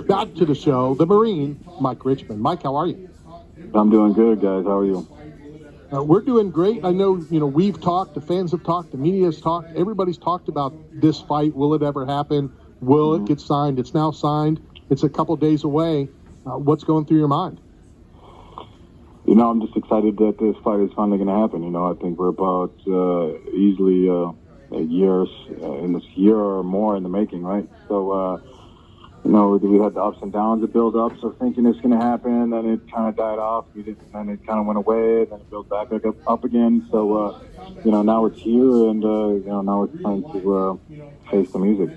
back to the show, the Marine, Mike Richman. Mike, how are you? I'm doing good, guys. How are you? We're doing great. I know, we've talked, the fans have talked, the media has talked, everybody's talked about this fight. Will it ever happen? Will it get signed? It's now signed. It's a couple days away. What's going through your mind? I'm just excited that this fight is finally going to happen. I think we're about easily a year, in this year or more in the making, right? So, we had the ups and downs of build-ups of thinking it's going to happen, then it kind of died off, then it kind of went away, then it built back up again. So, now it's here, and, now it's time to face the music.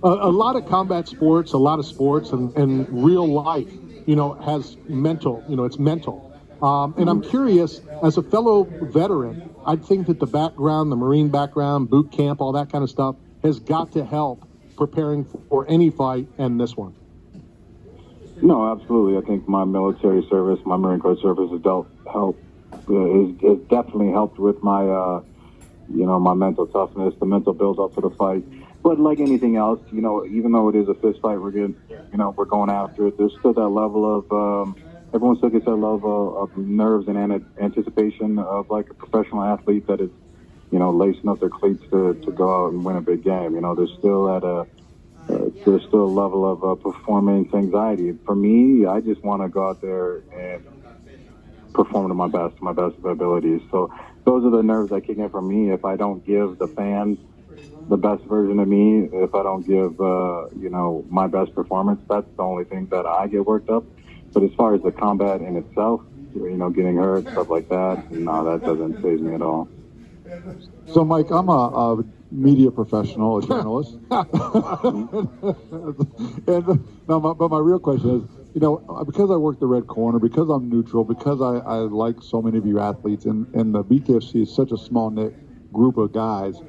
A lot of combat sports, a lot of sports, and real life, has mental, it's mental. And I'm curious, as a fellow veteran, I think that the background, the Marine background, boot camp, all that kind of stuff has got to help preparing for any fight and this one. No, absolutely. I think my military service, my Marine Corps service has definitely helped with my, my mental toughness, the mental build-up for the fight. But like anything else, even though it is a fist fight, we're going after it. There's still that level of, everyone still gets that level of nerves and anticipation of like a professional athlete that is, lacing up their cleats to go out and win a big game. There's still a level of performance anxiety. For me, I just want to go out there and perform to my best of my abilities. So those are the nerves that kick in for me. If I don't give the fans the best version of me, if I don't give, my best performance, that's the only thing that I get worked up. But as far as the combat in itself, getting hurt, stuff like that, no, that doesn't faze me at all. So, Mike, I'm a media professional, a journalist. But my real question is, because I work the red corner, because I'm neutral, because I like so many of you athletes, and the BKFC is such a small-knit group of guys,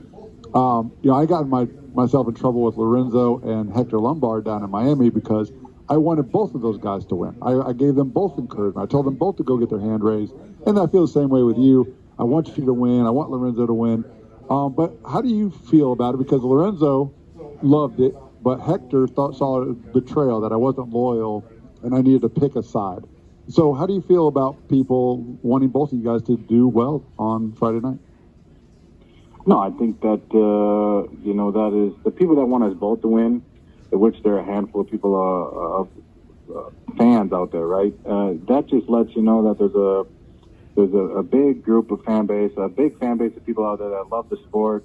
I got myself in trouble with Lorenzo and Hector Lombard down in Miami because I wanted both of those guys to win. I gave them both encouragement. I told them both to go get their hand raised. And I feel the same way with you. I want you to win. I want Lorenzo to win. But how do you feel about it? Because Lorenzo loved it, but Hector saw it as betrayal, that I wasn't loyal and I needed to pick a side. So how do you feel about people wanting both of you guys to do well on Friday night? No, I think that, that is the people that want us both to win, which there are a handful of people, of fans out there, right? That just lets you know that there's a big group of fan base, a big fan base of people out there that love the sport,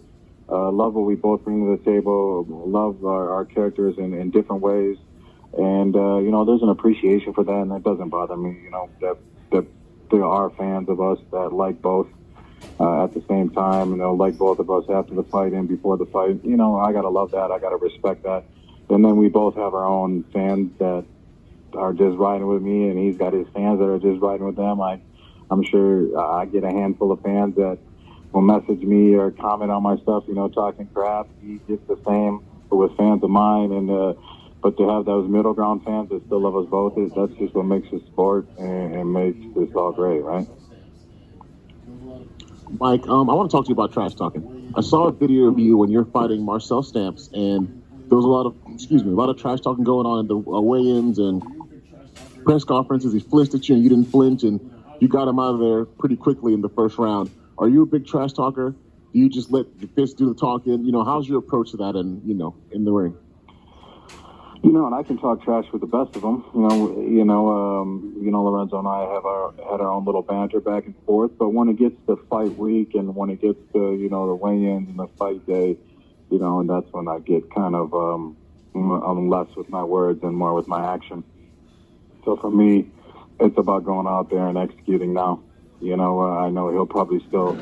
love what we both bring to the table, love our characters in different ways. And, there's an appreciation for that, and that doesn't bother me, that there are fans of us that like both. At the same time, like both of us after the fight and before the fight, I gotta love that. I gotta respect that. And then we both have our own fans that are just riding with me, and he's got his fans that are just riding with them. I'm sure I get a handful of fans that will message me or comment on my stuff, talking crap. He gets the same with fans of mine, and but to have those middle ground fans that still love us both, that's just what makes this sport and makes this all great, right? Mike, I want to talk to you about trash talking. I saw a video of you when you're fighting Marcel Stamps, and there was a lot of trash talking going on in the weigh-ins and press conferences. He flinched at you, and you didn't flinch, and you got him out of there pretty quickly in the first round. Are you a big trash talker? Do you just let your fists do the talking? How's your approach to that, and in the ring? And I can talk trash with the best of them. Lorenzo and I had our own little banter back and forth. But when it gets to fight week and when it gets to the weigh-ins and the fight day, and that's when I get kind of I'm less with my words and more with my action. So for me, it's about going out there and executing now. I know he'll probably still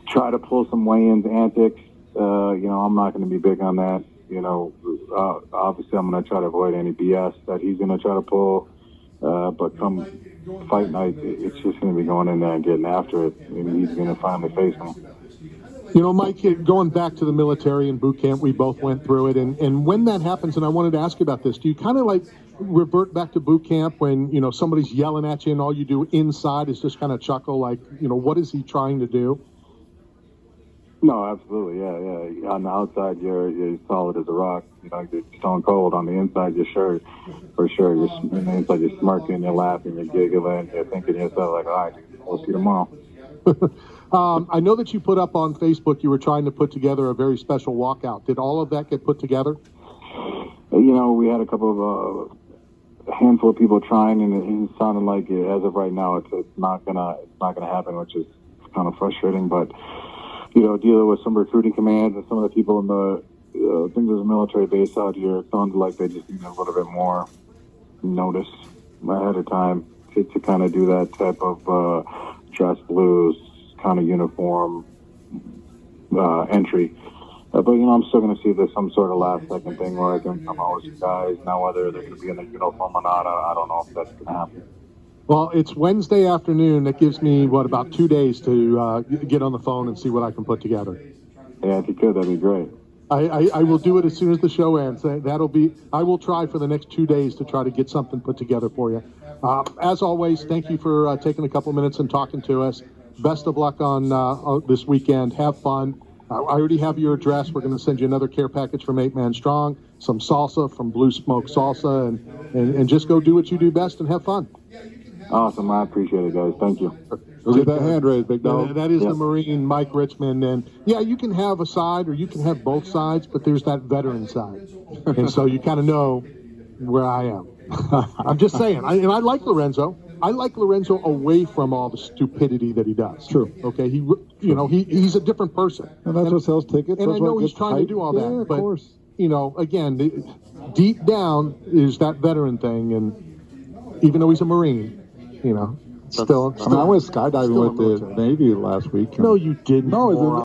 try to pull some weigh-ins antics. I'm not going to be big on that. Obviously I'm going to try to avoid any BS that he's going to try to pull. But come fight night, it's just going to be going in there and getting after it. Maybe he's going to finally face him. Mike, going back to the military and boot camp, we both went through it. And when that happens, and I wanted to ask you about this, do you kind of like revert back to boot camp when, somebody's yelling at you and all you do inside is just kind of chuckle, like, what is he trying to do? No, I can talk trash with the best of them. I know he'll probably still try to pull some weigh-ins antics. You know, I'm not going to be big on that. Obviously I'm going to try to avoid any BS that he's going to try to pull. But come fight night, it's just going to be going in there and getting after it. Maybe he's going to finally face him. When that happens, and I wanted to ask you about this, do you kind of like revert back to boot camp when, somebody's yelling at you and all you do inside is just kind of chuckle, like, what is he trying to do? No, absolutely, yeah. On the outside, you're solid as a rock. You know, you're stone cold. On the inside, you're sure, for sure. On the inside, you're smirking, you're laughing, you're giggling, you're thinking to yourself like, all right, we'll see you tomorrow. I know that you put up on Facebook you were trying to put together a very special walkout. Did all of that get put together? You know, we had a couple of a handful of people trying, and it sounded like as of right now, it's not gonna happen, which is kind of frustrating. But you know, dealing with some recruiting commands and some of the people in the I think there's a military base out here. It sounds like they just need a little bit more notice ahead of time to kind of do that type of dress blues kind of uniform entry. But, you know, I'm still going to see if there's some sort of last-second thing where I can come out with you guys. Now, whether they're going to be in the uniform or not, I don't know if that's going to happen. Well, it's Wednesday afternoon. That gives me, about 2 days to get on the phone and see what I can put together. Yeah, if you could, that'd be great. I will do it as soon as the show ends. I will try for the next 2 days to try to get something put together for you. As always, thank you for taking a couple minutes and talking to us. Best of luck on this weekend. Have fun. I already have your address. We're going to send you another care package from 8 Man Strong, some salsa from Blue Smoke Salsa, and just go do what you do best and have fun. Awesome. I appreciate it, guys. Thank you. Go get that hand raised, big dog. That is the Marine, Mike Richman. And, yeah, you can have a side or you can have both sides, but there's that veteran side. And so you kind of know where I am. I'm just saying. I like Lorenzo. I like Lorenzo away from all the stupidity that he does. True. Okay. He's a different person. And that's what sells tickets. And that's I know what he's gets trying hype. to do all that. Yeah, of but, course. Again, deep down is that veteran thing. And even though he's a Marine, still. I went skydiving with the Navy last week. No, you didn't. No,